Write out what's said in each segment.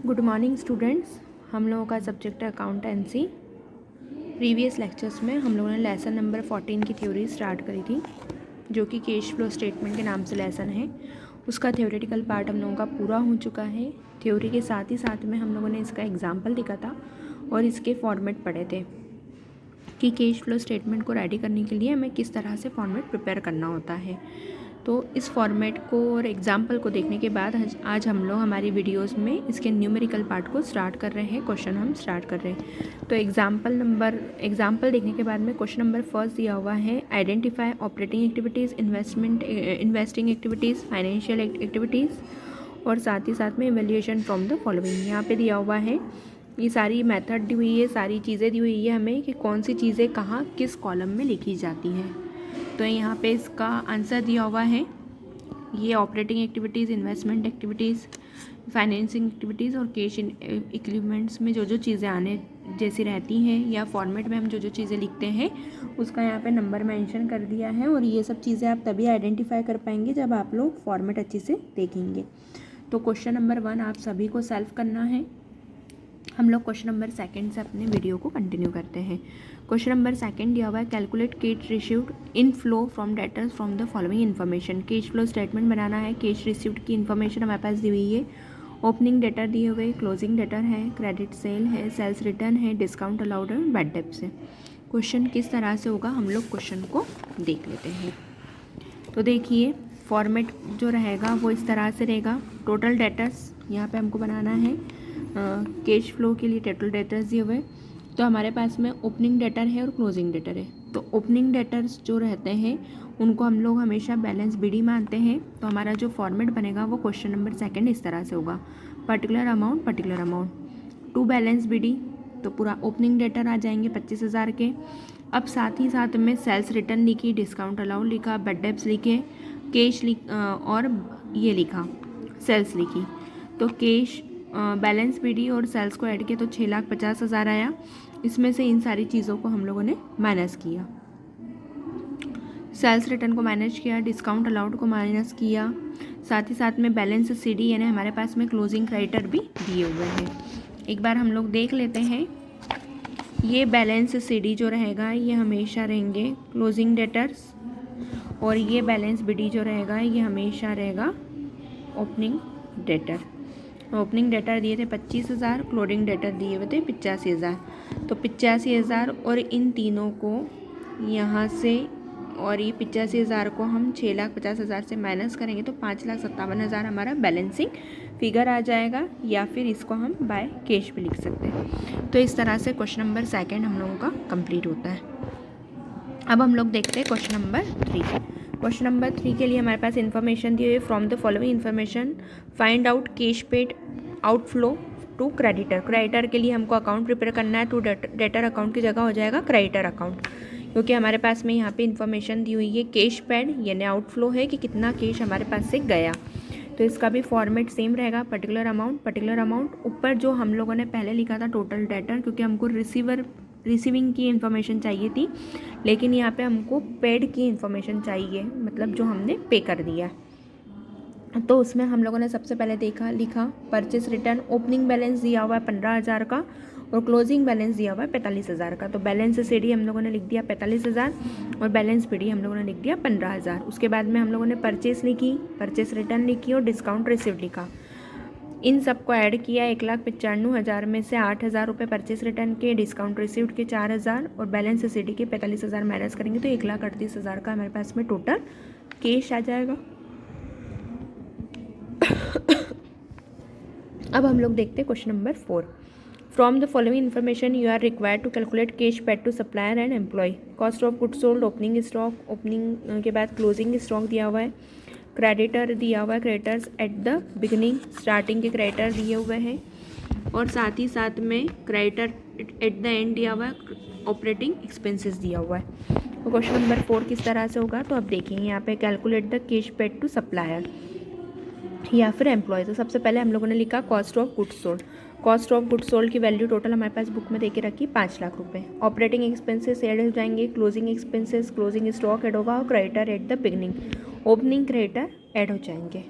Good morning students. हम लोगों का सब्जेक्ट है अकाउंटेंसी। प्रीवियस लेक्चर्स में हम लोगों ने लेसन नंबर 14 की थ्योरी स्टार्ट करी थी, जो कि कैश फ्लो स्टेटमेंट के नाम से लेसन है। उसका थ्योरेटिकल पार्ट हम लोगों का पूरा हो चुका है। थ्योरी के साथ ही साथ में हम लोगों ने इसका एग्जाम्पल लिखा था और इसके फॉर्मेट पढ़े थे कि कैश फ्लो स्टेटमेंट को रेडी करने के लिए हमें किस तरह से फॉर्मेट प्रिपेयर करना होता है। तो इस फॉर्मेट को और एग्जाम्पल को देखने के बाद आज हम लोग हमारी वीडियोस में इसके न्यूमेरिकल पार्ट को स्टार्ट कर रहे हैं। क्वेश्चन हम स्टार्ट कर रहे हैं। तो एग्जाम्पल देखने के बाद में क्वेश्चन नंबर फर्स्ट दिया हुआ है, identify operating activities, investing activities, financial activities और साथ ही साथ में इवैल्यूएशन फ्रॉम द फॉलोइंग। यहाँ पे दिया हुआ है, ये सारी मेथड दी हुई है, सारी चीज़ें दी हुई है हमें कि कौन सी चीज़ें कहाँ किस कॉलम में लिखी जाती हैं। तो यहाँ पे इसका आंसर दिया हुआ है, ये operating activities, investment activities, financing activities और कैश इक्विपमेंट्स में जो जो चीज़ें आने जैसी रहती हैं या फॉर्मेट में हम जो जो चीज़ें लिखते हैं उसका यहाँ पे नंबर मेंशन कर दिया है। और ये सब चीज़ें आप तभी आइडेंटिफाई कर पाएंगे जब आप लोग फॉर्मेट अच्छे से देखेंगे। तो क्वेश्चन नंबर 1 आप सभी को सॉल्व करना है। हम लोग क्वेश्चन नंबर 2 से अपने वीडियो को कंटिन्यू करते हैं। क्वेश्चन नंबर 2 दिया हुआ है, calculate cash received inflow from debtors from the following information. Cash flow statement बनाना है। कैश रिसीव्ड की इन्फॉर्मेशन हमारे पास दी हुई है। ओपनिंग डेटर दिए हुए, क्लोजिंग डेटर है, क्रेडिट सेल है, सेल्स रिटर्न है, डिस्काउंट अलाउड है, बैड डेब्ट्स है। क्वेश्चन किस तरह से होगा हम लोग क्वेश्चन को देख लेते हैं। तो देखिए, फॉर्मेट जो रहेगा वो इस तरह से रहेगा। टोटल डेटर्स यहाँ पे हमको बनाना है। कैश फ्लो के लिए टोटल डेटर्स दिए हुए, तो हमारे पास में ओपनिंग डेटर है और क्लोजिंग डेटर है। तो ओपनिंग डेटर्स जो रहते हैं उनको हम लोग हमेशा बैलेंस बीडी मानते हैं। तो हमारा जो फॉर्मेट बनेगा वो क्वेश्चन नंबर 2 इस तरह से होगा, particular amount to balance b d. तो पूरा ओपनिंग डेटर आ जाएंगे 25,000 के। अब साथ ही साथ में सेल्स रिटर्न लिखी, डिस्काउंट अलाउड लिखा, बैड डेब्ट्स लिखे, कैश और ये लिखा सेल्स लिखी। तो कैश बैलेंस बीडी और सेल्स को ऐड किया तो 6,50,000 आया। इसमें से इन सारी चीज़ों को हम लोगों ने माइनस किया। सेल्स रिटर्न को माइनस किया, डिस्काउंट अलाउड को माइनस किया, साथ ही साथ में बैलेंस सीडी यानी हमारे पास में क्लोजिंग क्रेडिटर भी दिए हुए हैं। एक बार हम लोग देख लेते हैं। ये बैलेंस सीडी जो रहेगा ये हमेशा रहेंगे क्लोजिंग डेटर्स, और ये बैलेंस बीडी जो रहेगा ये हमेशा रहेगा ओपनिंग डेटर। ओपनिंग डेटर दिए थे 25,000, क्लोजिंग डेटर दिए हुए थे 85,000। तो 85,000 और इन तीनों को यहाँ से और ये 85,000 को हम 6,50,000 से माइनस करेंगे तो 5,57,000 हमारा बैलेंसिंग फिगर आ जाएगा, या फिर इसको हम बाय कैश भी लिख सकते हैं। तो इस तरह से क्वेश्चन नंबर 2 हम लोगों का कंप्लीट होता है। अब हम लोग देखते हैं क्वेश्चन नंबर 3। क्वेश्चन नंबर 3 के लिए हमारे पास इन्फॉर्मेशन दी हुई है, from the following information find out cash paid outflow to creditor. Creditor के लिए हमको अकाउंट प्रिपेयर करना है, टू डेटर अकाउंट की जगह हो जाएगा क्रेडिटर अकाउंट, क्योंकि हमारे पास में यहाँ पे इन्फॉर्मेशन दी हुई है कैश पेड यानी आउटफ्लो है कि कितना कैश हमारे पास से गया। तो इसका भी फॉर्मेट सेम रहेगा, पर्टिकुलर अमाउंट ऊपर जो हम लोगों ने पहले लिखा था टोटल डेटर, क्योंकि हमको रिसीविंग की इन्फॉर्मेशन चाहिए थी, लेकिन यहाँ पे हमको पेड की इन्फॉर्मेशन चाहिए, मतलब जो हमने पे कर दिया। तो उसमें हम लोगों ने सबसे पहले लिखा परचेस रिटर्न। ओपनिंग बैलेंस दिया हुआ है 15,000 का और क्लोजिंग बैलेंस दिया हुआ है 45,000 का। तो बैलेंस सीडी हम लोगों ने लिख दिया 45,000 और बैलेंस बीडी हम लोगों ने लिख दिया 15,000। उसके बाद में हम लोगों ने परचेस लिखी, परचेस रिटर्न लिखी और डिस्काउंट रिसीव्ड लिखा। इन सबको ऐड किया, 1,95,000 में से 8,000 रुपये परचेस रिटर्न के, डिस्काउंट रिसीव्ड के 4,000 और बैलेंस सीडी के 45,000 माइनस करेंगे तो 1,38,000 का हमारे पास में टोटल कैश आ जाएगा। अब हम लोग देखते हैं question number 4। From the following information you are required to calculate cash paid to supplier and employ. Cost of goods sold, opening stock, opening के बाद क्लोजिंग स्टॉक दिया हुआ है, क्रेडिटर दिया हुआ है, creditors at the beginning, starting के creditor दिए हुए हैं, और साथ ही साथ में क्रेडिटर एट द एंड दिया हुआ है, ऑपरेटिंग एक्सपेंसेस दिया हुआ है। तो क्वेश्चन नंबर 4 किस तरह से होगा, तो अब देखिए यहाँ पे calculate the cash paid to supplier या फिर एम्प्लॉय। तो सबसे पहले हम लोगों ने लिखा cost of goods sold. Cost of goods sold की वैल्यू टोटल हमारे पास बुक में देके रखी 5 लाख रुपए। ऑपरेटिंग एक्सपेंसेस ऐड हो जाएंगे, closing expenses, closing stock add होगा और creditor at the beginning, opening creditor add हो जाएंगे।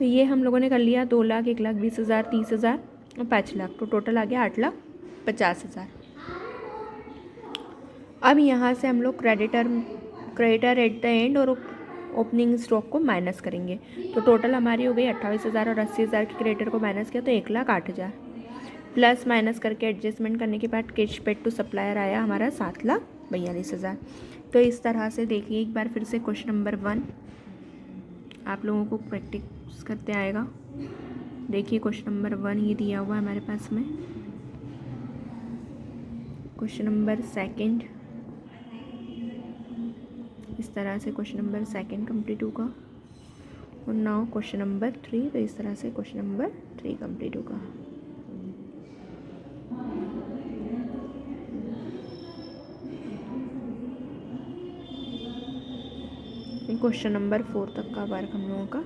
तो ये हम लोगों ने कर लिया 2,00,000, 1,20,000, 30,000 और 5,00,000, तो टोटल आ गया 8,50,000। अब यहाँ से हम लोग क्रेडिटर एट द एंड और ओपनिंग स्टॉक को माइनस करेंगे। तो टोटल हमारी हो गई 28,000 और 80,000 की क्रेडिटर को माइनस किया तो 1,08,000, प्लस माइनस करके एडजस्टमेंट करने के बाद कैश पेड टू सप्लायर आया हमारा 7,42,000। तो इस तरह से देखिए एक बार फिर से क्वेश्चन नंबर 1 आप लोगों को प्रैक्टिस करते आएगा। देखिए क्वेश्चन नंबर 1 ये दिया हुआ है हमारे पास में। क्वेश्चन नंबर 2 इस तरह से क्वेश्चन नंबर 2 कंप्लीट होगा। और नाउ क्वेश्चन नंबर 3, तो इस तरह से क्वेश्चन नंबर 3 कंप्लीट होगा। क्वेश्चन नंबर 4 तक का वर्क हम लोगों का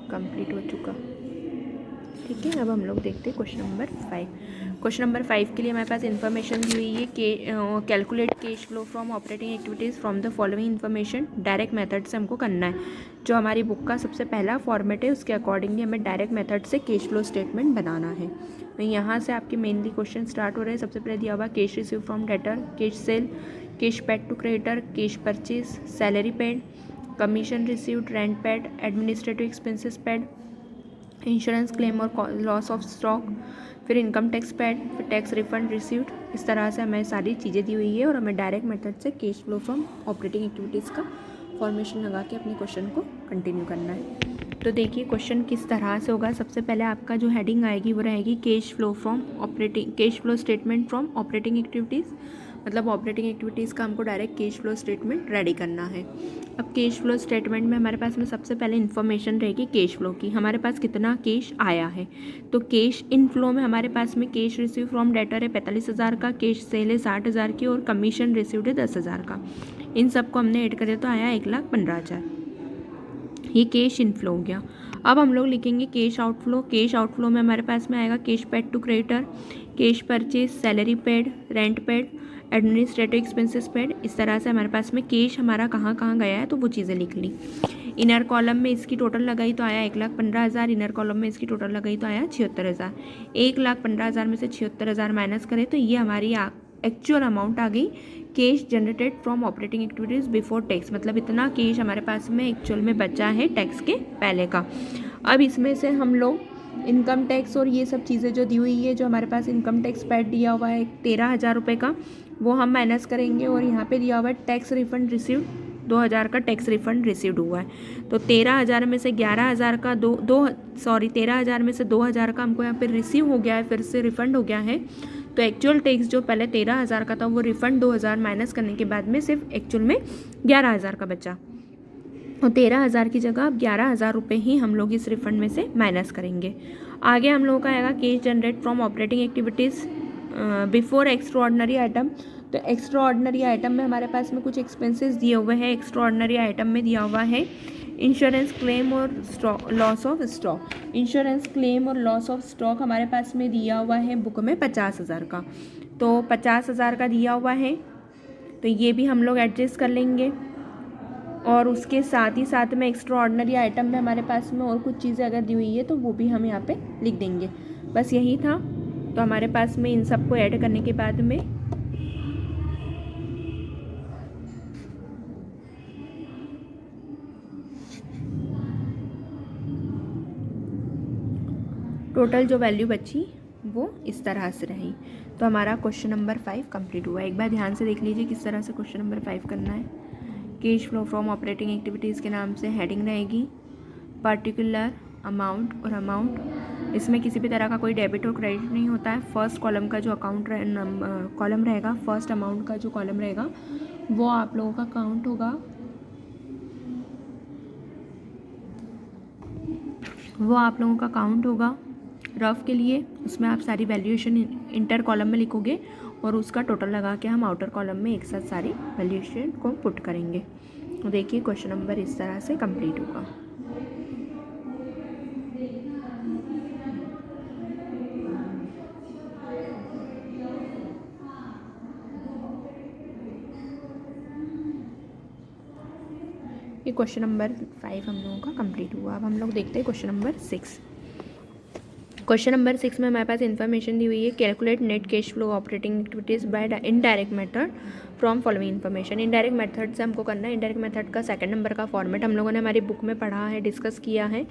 कंप्लीट हो चुका। ठीक है, अब हम लोग देखते हैं क्वेश्चन नंबर 5। क्वेश्चन नंबर 5 के लिए हमारे पास इन्फॉर्मेशन दी हुई है कि calculate cash flow from operating activities from the following information. Direct method से हमको करना है। जो हमारी बुक का सबसे पहला फॉर्मेट है उसके अकॉर्डिंगली हमें डायरेक्ट मेथड से कैश फ्लो स्टेटमेंट बनाना है। तो यहाँ से आपके मेनली क्वेश्चन स्टार्ट हो रहे हैं। सबसे पहले दिया हुआ cash receive from debtor, cash sale, cash paid to creditor, cash purchase, salary paid, commission received, rent paid, administrative expenses paid, insurance claim और लॉस ऑफ स्टॉक, फिर इनकम टैक्स पेड, फिर टैक्स रिफंड रिसीव्ड। इस तरह से हमें सारी चीज़ें दी हुई है और हमें डायरेक्ट मेथड से cash flow from operating activities का फॉर्मेशन लगा के अपने क्वेश्चन को कंटिन्यू करना है। तो देखिए क्वेश्चन किस तरह से होगा। सबसे पहले आपका जो हेडिंग आएगी वो रहेगी cash flow statement from operating activities. मतलब ऑपरेटिंग एक्टिविटीज़ का हमको direct cash flow statement ready करना है। अब कैश फ्लो स्टेटमेंट में हमारे पास में सबसे पहले इन्फॉर्मेशन रहेगी कैश फ्लो की। हमारे पास कितना कैश आया है। तो कैश इन फ्लो में हमारे पास में कैश रिसीव फ्रॉम डेटर है 45,000 का, कैश सेल है 60,000 की और कमीशन रिसीव्ड है 10,000 का। इन सबको हमने ऐड करे तो आया 1,15,000। ये कैश इनफ्लो हो गया। अब हम लोग लिखेंगे कैश आउटफ्लो। कैश आउटफ्लो में हमारे पास में आएगा cash paid to creditor, cash purchase, salary paid, rent paid, administrative expenses paid. इस तरह से हमारे पास में कैश हमारा कहाँ कहाँ गया है तो वो चीज़ें लिख ली। इनर कॉलम में इसकी टोटल लगाई तो आया 1,15,000, इनर कॉलम में इसकी टोटल लगाई तो आया 76,000। 1,15,000 में से 76,000 माइनस करें तो ये हमारी एक्चुअल अमाउंट आ गई cash generated from operating activities before tax. मतलब इतना कैश हमारे पास में एक्चुअल में बचा है टैक्स के पहले का। अब इसमें से हम लोग इनकम टैक्स और ये सब चीज़ें जो दी हुई है, जो हमारे पास इनकम टैक्स पेड दिया हुआ है 13,000 रुपये का, वो हम माइनस करेंगे। और यहाँ पे दिया हुआ है टैक्स रिफंड रिसीव्ड 2,000 का टैक्स रिफंड रिसीव्ड हुआ है। तो 13,000 में से 11,000 का 13,000 में से 2,000 का हमको यहाँ पे रिसीव हो गया है, फिर से रिफंड हो गया है। तो एक्चुअल टैक्स जो पहले 13,000 का था वो रिफंड 2,000 माइनस करने के बाद में सिर्फ एक्चुअल में 11,000 का बचा। और 13,000 की जगह अब 11,000 रुपये ही हम लोग इस रिफंड में से माइनस करेंगे। आगे हम लोगों का आएगा cash generate from operating activities before extra ordinary item. तो एक्स्ट्रा ऑर्डनरी आइटम में हमारे पास में कुछ एक्सपेंसेस दिए हुए हैं। एक्स्ट्रा ऑर्डनरी आइटम में दिया हुआ है इंश्योरेंस क्लेम और loss of stock. Insurance claim और लॉस ऑफ स्टॉक हमारे पास में दिया हुआ है बुक में 50,000 का। तो 50,000 का दिया हुआ है तो ये भी हम लोग एडजस्ट कर लेंगे। और उसके साथ ही साथ में एक्स्ट्रा ऑर्डनरी आइटम में हमारे पास में और कुछ चीज़ें अगर दी हुई है तो वो भी हम यहाँ पे लिख देंगे। बस यही था। तो हमारे पास में इन सबको ऐड करने के बाद में टोटल जो वैल्यू बची वो इस तरह से रही। तो हमारा क्वेश्चन नंबर 5 कंप्लीट हुआ। एक बार ध्यान से देख लीजिए किस तरह से क्वेश्चन नंबर 5 करना है। Cash flow from operating activities के नाम से हेडिंग रहेगी पर्टिकुलर अमाउंट और अमाउंट। इसमें किसी भी तरह का कोई डेबिट और क्रेडिट नहीं होता है। फर्स्ट कॉलम का जो कॉलम रहेगा, फर्स्ट अमाउंट का जो कॉलम रहेगा वो आप लोगों का काउंट होगा, वो आप लोगों का काउंट होगा रफ के लिए। उसमें आप सारी वैल्यूएशन इंटर कॉलम में लिखोगे और उसका टोटल लगा के हम आउटर कॉलम में एक साथ सारी वैल्यूएशन को पुट करेंगे। तो देखिए क्वेश्चन नंबर इस तरह से कंप्लीट होगा। ये क्वेश्चन नंबर 5 हम लोगों का कंप्लीट हुआ। अब हम लोग देखते हैं क्वेश्चन नंबर 6। क्वेश्चन नंबर 6 में हमारे पास इन्फॉर्मेशन दी हुई है, calculate net cash flow operating activities by indirect method from following information. Indirect method से हमको करना है। इनडायरेक्ट मेथड का सेकंड नंबर का फॉर्मेट हम लोगों ने हमारी बुक में पढ़ा है, डिस्कस किया है।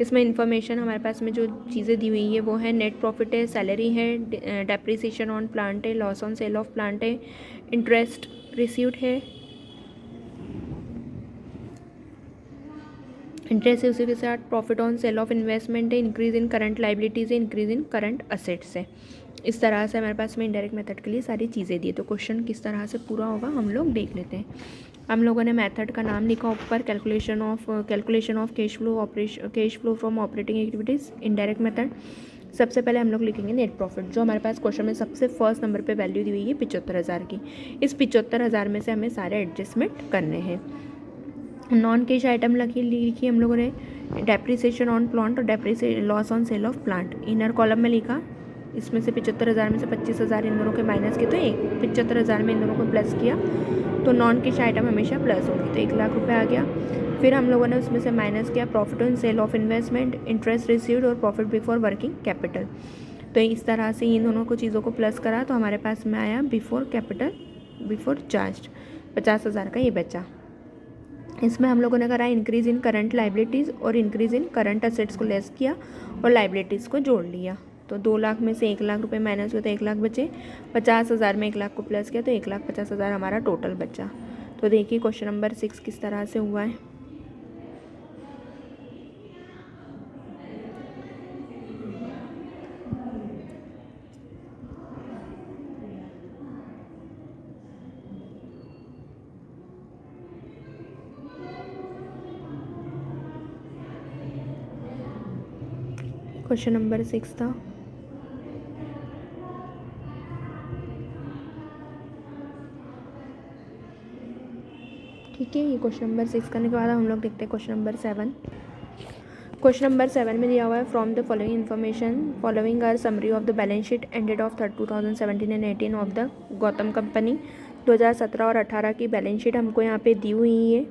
इसमें इन्फॉर्मेशन हमारे पास में जो चीज़ें दी हुई है वो है नेट प्रॉफिट है, सैलरी है, डेप्रिसिएशन ऑन प्लांट है, loss on sale of plant है, इंटरेस्ट रिसीव्ड है, इंटरेस्ट है, उसी के साथ profit on sale of investment है, इंक्रीज इन करंट लाइबिलिटीज़ है, इंक्रीज इन करंट असेट्स है। इस तरह से हमारे पास में इनडायरेक्ट मेथड के लिए सारी चीज़ें दी है। तो क्वेश्चन किस तरह से पूरा होगा हम लोग देख लेते हैं। हम लोगों ने मेथड का नाम लिखा ऊपर, calculation of cash flow from operating activities indirect method. सबसे पहले हम लोग लिखेंगे नेट प्रॉफिट, जो हमारे पास क्वेश्चन में सबसे फर्स्ट नंबर पे वैल्यू दी हुई है 75,000 की। इस 75,000 में से हमें सारे एडजस्टमेंट करने हैं। नॉन कैश आइटम लिखी हम लोगों ने डेप्रिसिएशन ऑन प्लांट और loss on sale of plant. Inner column में लिखा, इसमें से 75,000 में से 25,000 इन दोनों के माइनस किए तो 75,000 में इन दोनों को प्लस किया तो नॉन कैश आइटम हमेशा प्लस होगी, तो 1,00,000 रुपये आ गया। फिर हम लोगों ने उसमें से माइनस किया profit on sale of investment, interest received और प्रॉफिट बिफोर वर्किंग कैपिटल। तो इस तरह से इन दोनों को चीज़ों को प्लस करा तो हमारे पास में आया बिफोर चार्ज 50,000 का ये बचा। इसमें हम लोगों ने करा इंक्रीज़ इन करंट लाइबिलिटीज़ और इंक्रीज़ इन करंट असेट्स को लेस किया और लाइबिलिटीज़ को जोड़ लिया। तो 2,00,000 में से 1,00,000 रुपये माइनस हुए तो 1,00,000 बचे। 50,000 में 1,00,000 को प्लस किया तो 1,50,000 हमारा टोटल बचा। तो देखिए क्वेश्चन नंबर 6 किस तरह से हुआ है। क्वेश्चन नंबर 6 था। ठीक है, ये क्वेश्चन नंबर 6 करने के बाद हम लोग देखते हैं क्वेश्चन नंबर 7। क्वेश्चन नंबर 7 में दिया हुआ है from the following information following are summary of the balance sheet ended of 2017 and 18 of the Gautam company. 2017 और 18 की बैलेंस शीट हमको यहाँ पे दी हुई है,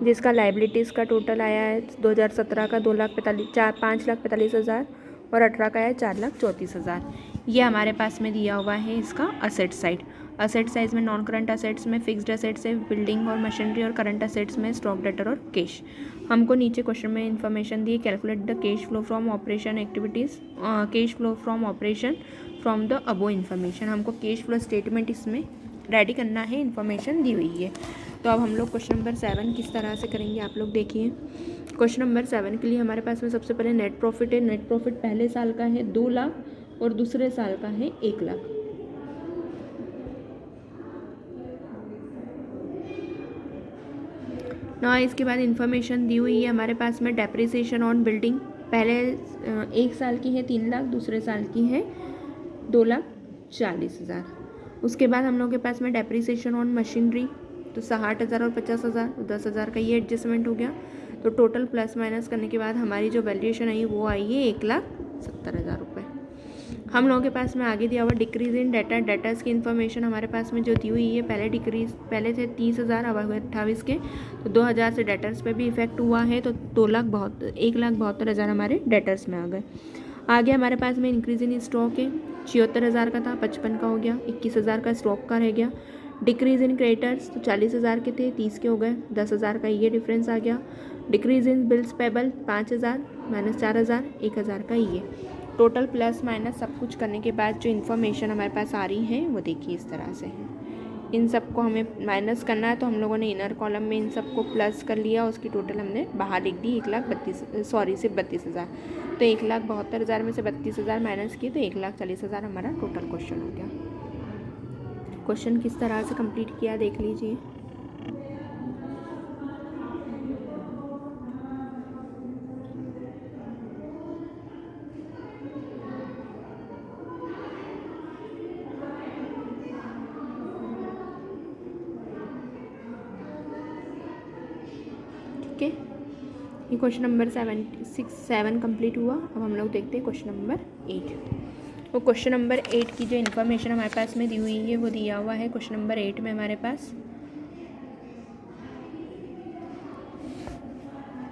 जिसका लाइबिलिटीज़ का टोटल आया है 2017 का 5,45,000 और 18 का है 4,34,000। ये हमारे पास में दिया हुआ है इसका असेट साइड। असेट साइज में नॉन करंट असेट्स में फिक्स्ड असेट्स है, बिल्डिंग और मशीनरी, और करंट असेट्स में स्टॉक डेटर और कैश। हमको नीचे क्वेश्चन में information the, calculate the cash flow from operation activities, cash flow from operation from the above information. हमको कैश फ्लो स्टेटमेंट इसमें रेडी करना है, इन्फॉर्मेशन दी हुई है। तो अब हम लोग क्वेश्चन नंबर 7 किस तरह से करेंगे आप लोग देखिए। क्वेश्चन नंबर 7 के लिए हमारे पास में सबसे पहले नेट प्रॉफिट है। नेट प्रॉफिट पहले साल का है 2,00,000 और दूसरे साल का है 1,00,000। ना इसके बाद इन्फॉर्मेशन दी हुई है हमारे पास में डेप्रिसिएशन ऑन बिल्डिंग, पहले एक साल की है 3,00,000, दूसरे साल की है 2,40,000। उसके बाद हम लोग के पास में डेप्रिसिएशन ऑन मशीनरी तो 60,000 और 50,000, 10,000 का ये एडजस्टमेंट हो गया। तो टोटल प्लस माइनस करने के बाद हमारी जो वैल्यूएशन आई वो आई है 1,70,000 रुपये। हम लोगों के पास में आगे दिया हुआ डिक्रीज इन डेटर्स की इन्फॉर्मेशन हमारे पास में जो दी हुई है, पहले थे 30,000 अब हुए 28 के, तो 2,000 से डेटर्स पे भी इफेक्ट हुआ है, तो 1,72,000 हमारे डेटर्स में आ गए। आगे हमारे पास में इंक्रीज इन स्टॉक है, 76,000 का था 55 का हो गया, 21,000 का स्टॉक का रह गया। डिक्रीज इन क्रेडिटर्स तो 40,000 के थे 30 के हो गए, 10,000 का ये डिफरेंस आ गया। Decrease in bills payable 5,000 minus 4,000, 1,000 का ये। टोटल प्लस माइनस सब कुछ करने के बाद जो इन्फॉर्मेशन हमारे पास आ रही है वो देखिए इस तरह से है। इन सबको हमें माइनस करना है तो हम लोगों ने इनर कॉलम में इन सबको प्लस कर लिया, उसकी टोटल हमने बाहर लिख दी 32,000। तो 1,72,000 में से 32,000 माइनस किए तो 1,40,000 हमारा टोटल क्वेश्चन हो गया। क्वेश्चन किस तरह से कंप्लीट किया देख लीजिए। ठीक है, ये क्वेश्चन नंबर 7 कंप्लीट हुआ। अब हम लोग देखते हैं क्वेश्चन नंबर 8। तो क्वेश्चन नंबर 8 की जो इन्फॉर्मेशन हमारे पास में दी हुई है वो दिया हुआ है क्वेश्चन नंबर 8 में हमारे पास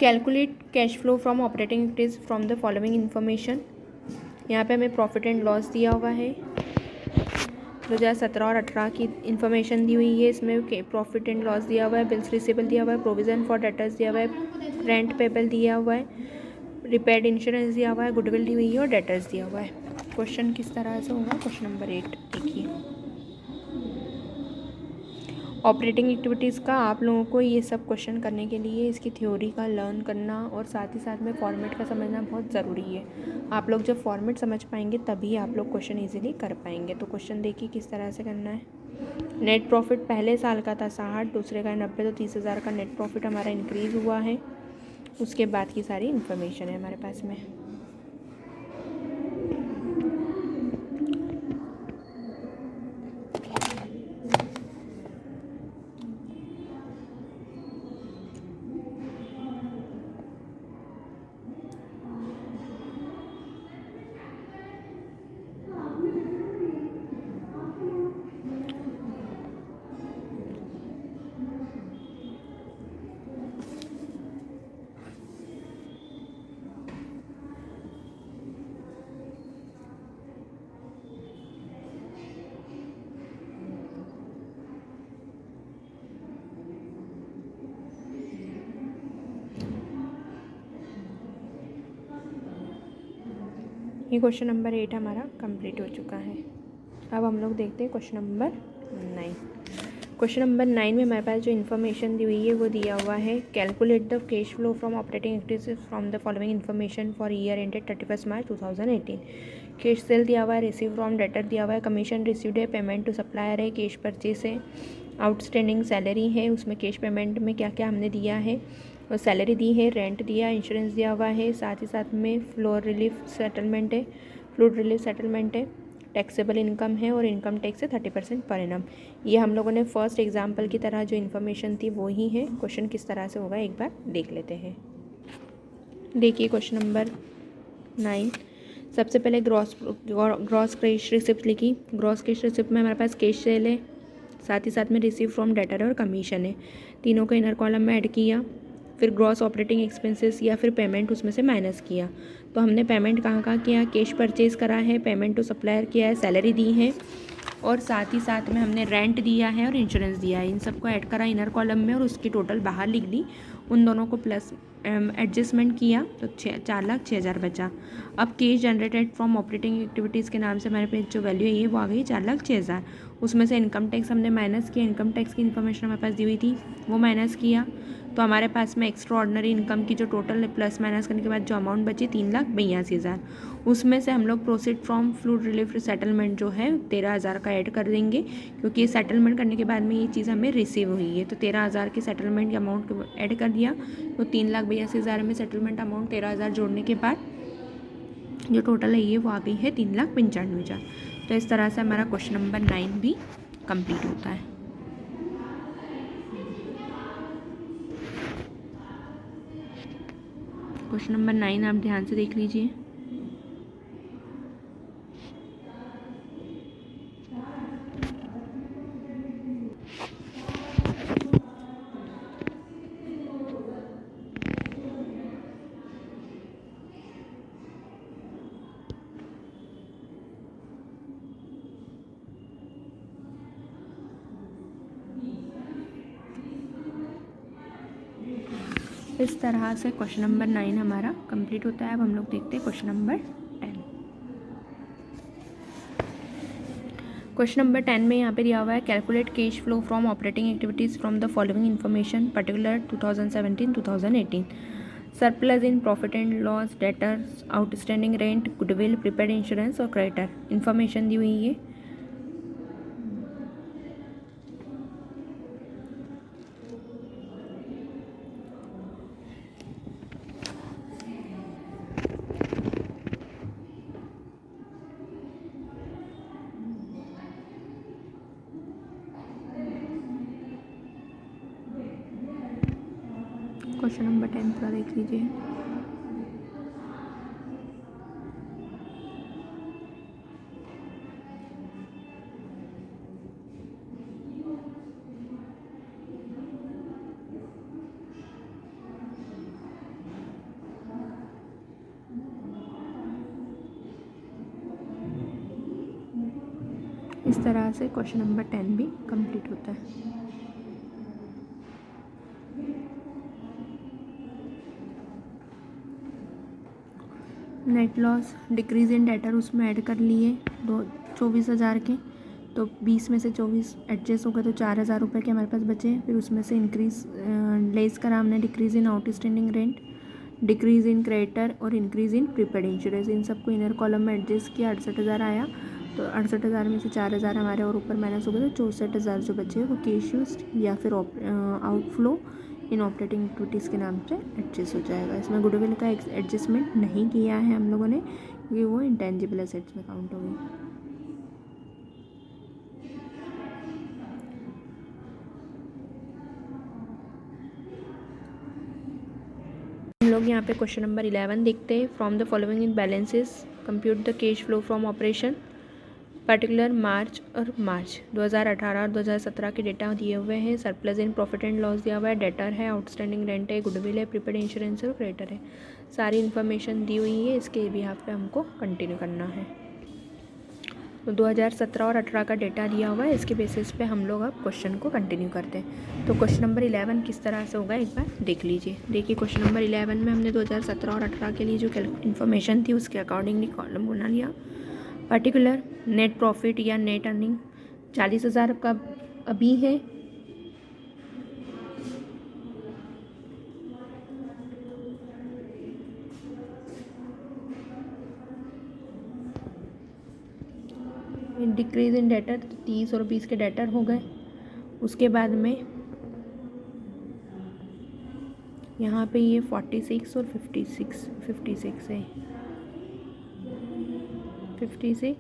calculate cash flow from operating activities from the following information. यहाँ पे हमें प्रॉफिट एंड लॉस दिया हुआ है, 2017 और 18 की इन्फॉर्मेशन दी हुई है। इसमें प्रॉफिट एंड लॉस दिया हुआ है, बिल्स रिसीवेबल दिया हुआ है, प्रोविजन फॉर डेटर्स दिया हुआ है, रेंट पेबल दिया हुआ है, रिपेयर्ड इंश्योरेंस दिया हुआ है, गुडविल दी हुई है और डेटर्स दिया हुआ है। क्वेश्चन किस तरह से होगा, क्वेश्चन नंबर 8 देखिए। ऑपरेटिंग एक्टिविटीज़ का आप लोगों को ये सब क्वेश्चन करने के लिए इसकी थ्योरी का लर्न करना और साथ ही साथ में फॉर्मेट का समझना बहुत ज़रूरी है। आप लोग जब फॉर्मेट समझ पाएंगे तभी आप लोग क्वेश्चन इजीली कर पाएंगे। तो क्वेश्चन देखिए किस तरह से करना है। नेट प्रॉफिट पहले साल का था 60, दूसरे का 90, तो 30,000 का नेट प्रॉफिट हमारा इंक्रीज़ हुआ है। उसके बाद की सारी इन्फॉर्मेशन है हमारे पास में। ये क्वेश्चन नंबर 8 हमारा कंप्लीट हो चुका है। अब हम लोग देखते हैं क्वेश्चन नंबर 9। क्वेश्चन नंबर 9 में हमारे पास जो इन्फॉर्मेशन दी हुई है वो दिया हुआ है, calculate the cash flow from operating activities from the following information for year ended 31 March 2018। Cash cell दिया हुआ है, रिसीव फ्रॉम डेटर दिया हुआ है, कमीशन रिसीव्ड है, पेमेंट टू सप्लायर है, कैश परचेस है, आउटस्टैंडिंग सैलरी है, उसमें कैश पेमेंट में क्या क्या हमने दिया है और सैलरी दी है, रेंट दिया, इंश्योरेंस दिया हुआ है, साथ ही साथ में फ्लोड रिलीफ सेटलमेंट है, टैक्सेबल इनकम है और इनकम टैक्स है 30% पर एनम। ये हम लोगों ने फर्स्ट एग्जाम्पल की तरह जो इन्फॉर्मेशन थी वो ही है। क्वेश्चन किस तरह से होगा एक बार देख लेते हैं। देखिए क्वेश्चन नंबर 9। सबसे पहले ग्रॉस कैश रिसिप्ट लिखी। ग्रॉस कैश रिसिप्ट में हमारे पास कैश सेल है, साथ ही साथ में रिसीव फ्रॉम डेटर और कमीशन है। तीनों को इनर कॉलम में ऐड किया, फिर ग्रॉस ऑपरेटिंग एक्सपेंसेस या फिर पेमेंट उसमें से माइनस किया। तो हमने पेमेंट कहाँ कहाँ किया, कैश परचेज़ करा है, पेमेंट टू सप्लायर किया है, सैलरी दी है और साथ ही साथ में हमने रेंट दिया है और इंश्योरेंस दिया है। इन सबको ऐड करा इनर कॉलम में और उसकी टोटल बाहर लिख दी। उन दोनों को प्लस एडजस्टमेंट किया तो 4,06,000 बचा। अब cash generated from operating activities के नाम से हमारे पास जो वैल्यू है ये वो आ गई 4,06,000। उसमें से इनकम टैक्स हमने माइनस किया, इनकम टैक्स की इन्फॉर्मेशन हमारे पास दी हुई थी वो माइनस किया। तो हमारे पास में एक्स्ट्रा ऑर्डनरी इनकम की जो टोटल प्लस माइनस करने के बाद जो अमाउंट बची 3,82,000, उसमें से हम लोग proceed from fluid relief settlement जो है 13,000 का ऐड कर देंगे, क्योंकि ये सेटलमेंट करने के बाद में ये चीज़ हमें रिसीव हुई है। तो 13,000 के सेटलमेंट के अमाउंट को ऐड कर दिया, तो 3,82,000 में सेटलमेंट अमाउंट 13,000 जोड़ने के बाद जो टोटल है ये वो आ गई है 3,95,000। तो इस तरह से हमारा क्वेश्चन नंबर 9 भी कंप्लीट होता है। क्वेश्चन नंबर 9 आप ध्यान से देख लीजिए। इस तरह से क्वेश्चन नंबर 9 हमारा कंप्लीट होता है। अब हम लोग देखते हैं क्वेश्चन नंबर 10। क्वेश्चन नंबर 10 में यहाँ पे दिया हुआ है, calculate cash flow from operating activities from the following information particular 2017-2018। Surplus in profit and loss, debtors, outstanding rent, goodwill, prepaid insurance और क्रेडिटर। इन्फॉर्मेशन दी हुई है। क्वेश्चन नंबर 10 पूरा देख लीजिए। इस तरह से क्वेश्चन नंबर 10 भी कंप्लीट होता है। Net loss decrease in debtor उसमें ऐड कर लिए 24,000 के, तो 20 में से 24 एडजस्ट हो गए तो 4,000 रुपये के हमारे पास बचे। फिर उसमें से इंक्रीज लेस करा हमने decrease in outstanding rent, decrease in creditor और इंक्रीज इन प्रीपेड इंश्योरेंस, इन सबको इनर कॉलम में एडजस्ट किया। 68,000 आया, तो 68,000 में से 4,000 हमारे और ऊपर माइनस हो गए, तो 64,000 जो बचे वो कैश यूज्ड या फिर आउटफ्लो इन ऑपरेटिंग एक्टिविटीज़ के नाम से एडजस्ट हो जाएगा। इसमें गुडविल का एडजस्टमेंट नहीं किया है हम लोगों ने, क्योंकि वो इंटेंजिबल एसेट्स में काउंट होगी। हम लोग यहाँ पे क्वेश्चन नंबर 11 देखते हैं। From the following in balances compute the cash flow from operation particular March 2018 और 2017 के डेटा दिए हुए हैं। Surplus in profit and loss दिया हुआ है, डेटर है, आउटस्टैंडिंग रेंट है, गुडविल है, प्रीपेड इंश्योरेंस है और क्रेडिटर है। सारी इन्फॉर्मेशन दी हुई है, इसके बिहाफ पे हमको कंटिन्यू करना है। तो 2017 और 18 का डेटा दिया हुआ है, इसके बेसिस पे हम लोग अब क्वेश्चन को कंटिन्यू करते हैं। तो क्वेश्चन नंबर 11 किस तरह से होगा एक बार देख लीजिए। देखिए क्वेश्चन नंबर 11 में हमने 2017 और 18 के लिए जो इन्फॉर्मेशन थी उसके अकॉर्डिंगली कॉलम बना लिया। पर्टिकुलर नेट प्रॉफिट या नेट अर्निंग 40,000 का अभी है, डिक्रीज इन डेटर 30 और 20 के डेटर हो गए। उसके बाद में यहाँ पे ये 46 और 56 है, 56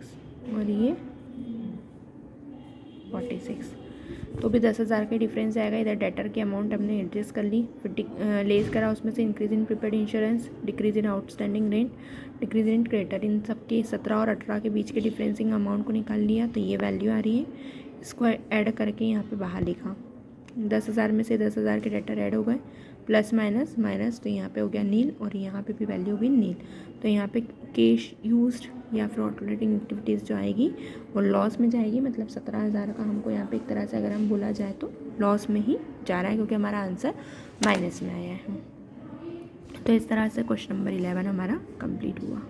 और ये 46, तो भी 10,000 का डिफरेंस आएगा। इधर डेटर की अमाउंट हमने एडजस्ट कर ली, फिर लेस करा उसमें से increase in prepaid insurance, decrease in outstanding rent, decrease in creditor, इन सब के 17 और 18 के बीच के डिफरेंसिंग अमाउंट को निकाल लिया, तो ये वैल्यू आ रही है। इसको ऐड करके यहाँ पे बाहर लिखा, 10,000 में से 10,000 के डेटर ऐड हो गए, प्लस माइनस माइनस, तो यहाँ पे हो गया नील और यहाँ पे भी वैल्यू होगी नील। तो यहाँ पे कैश यूज्ड या फिर ऑपरेटिंग एक्टिविटीज़ जो आएगी वो लॉस में जाएगी, मतलब 17,000 का हमको यहाँ पे एक तरह से अगर हम बोला जाए तो लॉस में ही जा रहा है, क्योंकि हमारा आंसर माइनस में आया है। तो इस तरह से क्वेश्चन नंबर 11 हमारा कंप्लीट हुआ।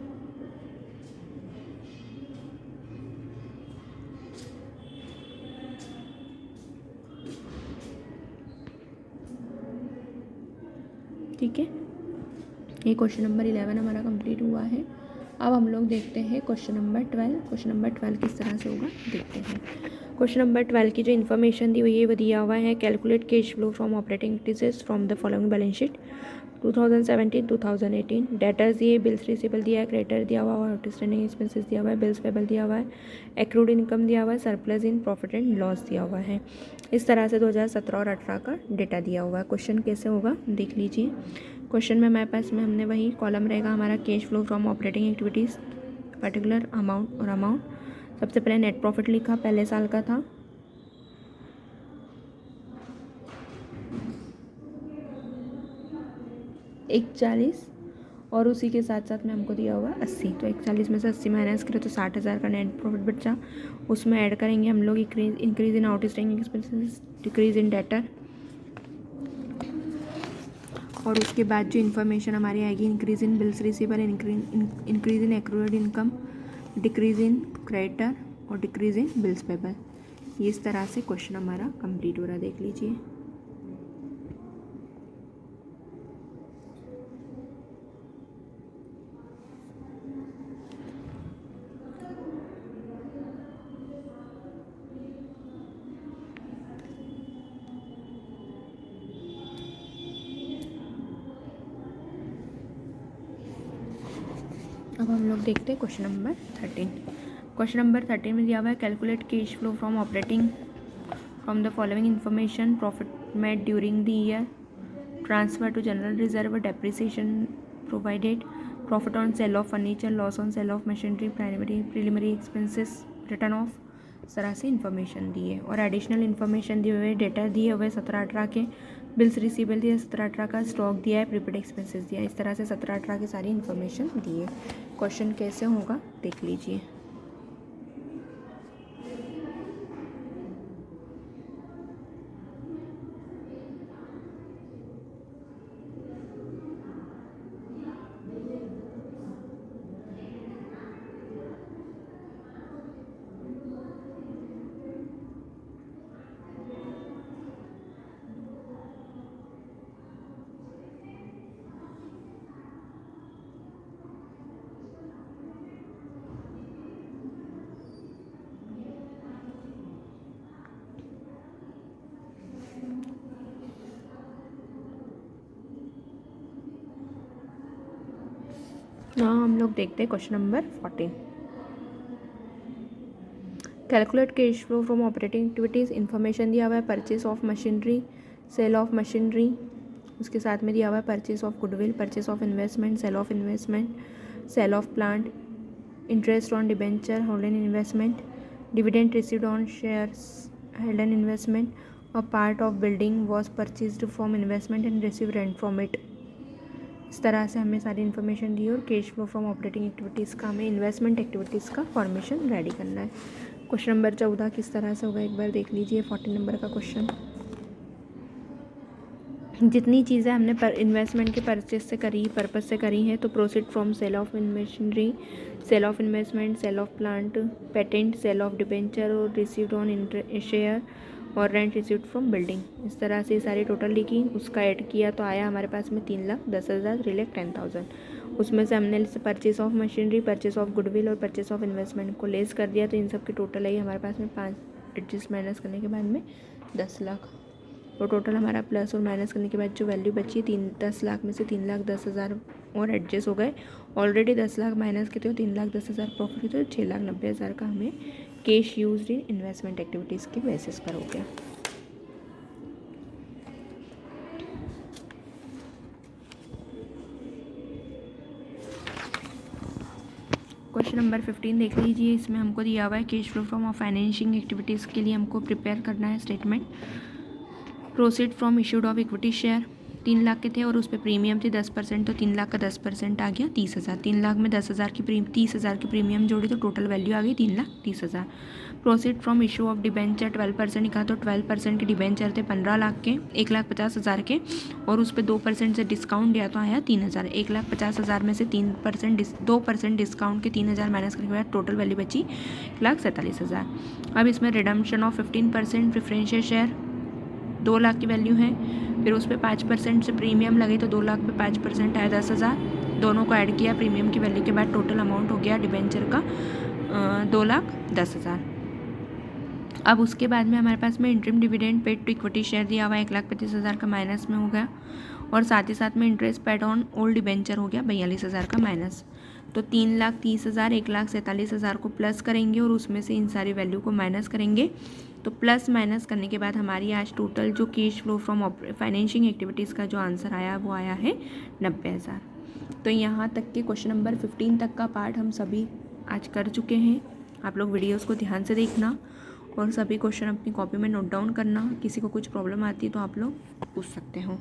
ठीक है, ये क्वेश्चन नंबर 11 हमारा कंप्लीट हुआ है। अब हम लोग देखते हैं क्वेश्चन नंबर 12। क्वेश्चन नंबर 12 किस तरह से होगा देखते हैं। क्वेश्चन नंबर 12 की जो इन्फॉर्मेशन दी हुई है वो दिया हुआ है, calculate cash flow from operating activities from the following balance sheet 2017-2018। Debtors दिए, बिल्स रिसीवेबल दिया है, क्रेडिटर दिया हुआ है, आउटस्टैंडिंग एक्सपेंसेस दिया हुआ है, बिल्स पेबल दिया हुआ है, एक्रूड इनकम दिया हुआ है, surplus in profit and loss दिया हुआ है। इस तरह से 2017 और 18 का डेटा दिया हुआ है। क्वेश्चन कैसे होगा देख लीजिए। क्वेश्चन में हमारे पास में हमने वही कॉलम रहेगा हमारा cash flow from operating activities, particular amount और अमाउंट। सबसे पहले नेट प्रॉफिट लिखा, पहले साल का था, $41 और उसी के साथ साथ में हमको दिया हुआ 80, तो 41 में से 80 माइनस करें तो 60,000 का नेट प्रॉफिट बचा। उसमें ऐड करेंगे हम लोग increase in outstanding expenses, decrease in debtor, और उसके बाद जो इन्फॉर्मेशन हमारी आएगी increase in bills receivable, increase in accrued income, decrease in creditor और डिक्रीज इन बिल्स पेबल। ये इस तरह से क्वेश्चन हमारा कंप्लीट हो रहा है, देख लीजिए। अब हम लोग देखते हैं क्वेश्चन नंबर 13। क्वेश्चन नंबर 13 में दिया हुआ है, calculate cash flow from operating from the following information, profit made during the year, transfer to general reserve, depreciation provided, profit on sale of furniture, loss on sale of machinery, preliminary expenses, return of. इस तरह से information दी है और additional information दिए हुए, data दिए हुए 17-18 के, बिल्स रिसीवेबल दिया 17-18 का, स्टॉक दिया है, प्रीपेड एक्सपेंसेस दिया है। इस तरह से 17-18 की सारी इन्फॉर्मेशन दी है। क्वेश्चन कैसे होगा देख लीजिए। यहाँ हम लोग देखते हैं question number 14। Calculate cash flow from operating activities. Information दिया हुआ है purchase of machinery, sale of machinery, उसके साथ में दिया हुआ है purchase of goodwill, purchase of investment, sale of investment, sale of plant, interest on debenture hold in investment, dividend received on shares held in investment, a part of building was purchased from investment and receive rent from it. इस तरह से हमें सारी information दी और cash flow from operating activities का हमें investment activities का formation ready करना है। क्वेश्चन नंबर 14 किस तरह से होगा एक बार देख लीजिए। 14 नंबर का क्वेश्चन, जितनी चीज़ें हमने इन्वेस्टमेंट के परचेज से करी, पर्पस से करी हैं, तो proceed from sale of machinery, sale of investment, sale of plant, patent, sale of debenture और रिसीव्ड ऑन शेयर और रेंट रिसीव्ड फ्रॉम बिल्डिंग। इस तरह से सारी टोटल लिखी, उसका ऐड किया तो आया हमारे पास में 3,10,000, 3,10,000। उसमें से हमने purchase of machinery, purchase of goodwill और परचेस ऑफ इन्वेस्टमेंट को लेस कर दिया, तो इन सब की टोटल आई हमारे पास में 5 एडजस्ट माइनस करने के बाद में 10 लाख। और टोटल हमारा प्लस और माइनस करने के बाद जो वैल्यू बची 10 लाख में से 3,10,000 और एडजस्ट हो गए। ऑलरेडी 10 लाख माइनस के थे और 3,10,000 प्रॉफिट थे, तो 6,90,000 का हमें cash used in investment activities के बेसिस पर हो गया। क्वेश्चन नंबर 15 देख लीजिए। इसमें हमको दिया हुआ है cash flow from financing activities के लिए हमको प्रिपेयर करना है statement. Proceed from issued of equity share 3 lakh के थे और उस पर प्रीमियम थी 10%, तो 3 लाख का 10% आ गया 30,000। 3 लाख में 10,000 की 30,000 की प्रीमियम जोड़ी तो टोटल वैल्यू आ गई 3,30,000। Proceed from issue of debenture 12% कहा, तो 12% के डिबेंचर थे 15 लाख के, 1,50,000 के, और उस पर 2% से डिस्काउंट दिया तो आया 3,000। 1,50,000 में से 2% डिस्काउंट के 3,000 माइनस करने के बाद टोटल वैल्यू बची 1,47,000। अब इसमें redemption of 15% preferential share 2 lakh की वैल्यू है, फिर उस पर 5% से प्रीमियम लगे तो 2 लाख पे 5% आया 10,000। दोनों को ऐड किया प्रीमियम की वैल्यू के बाद टोटल अमाउंट हो गया डिबेंचर का 2,10,000। अब उसके बाद में हमारे पास में interim dividend paid to equity share दिया हुआ 1,35,000 का माइनस में हो गया, और साथ ही साथ में interest paid on old debenture हो गया 42,000 का माइनस। तो 3,30,000, 1,47,000 को प्लस करेंगे और उसमें से इन सारी वैल्यू को माइनस करेंगे, तो प्लस माइनस करने के बाद हमारी आज टोटल जो cash flow from financing activities का जो आंसर आया वो आया है 90,000। तो यहाँ तक के क्वेश्चन नंबर 15 तक का पार्ट हम सभी आज कर चुके हैं। आप लोग वीडियोस को ध्यान से देखना और सभी क्वेश्चन अपनी कॉपी में नोट डाउन करना। किसी को कुछ प्रॉब्लम आती है तो आप लोग पूछ सकते हो।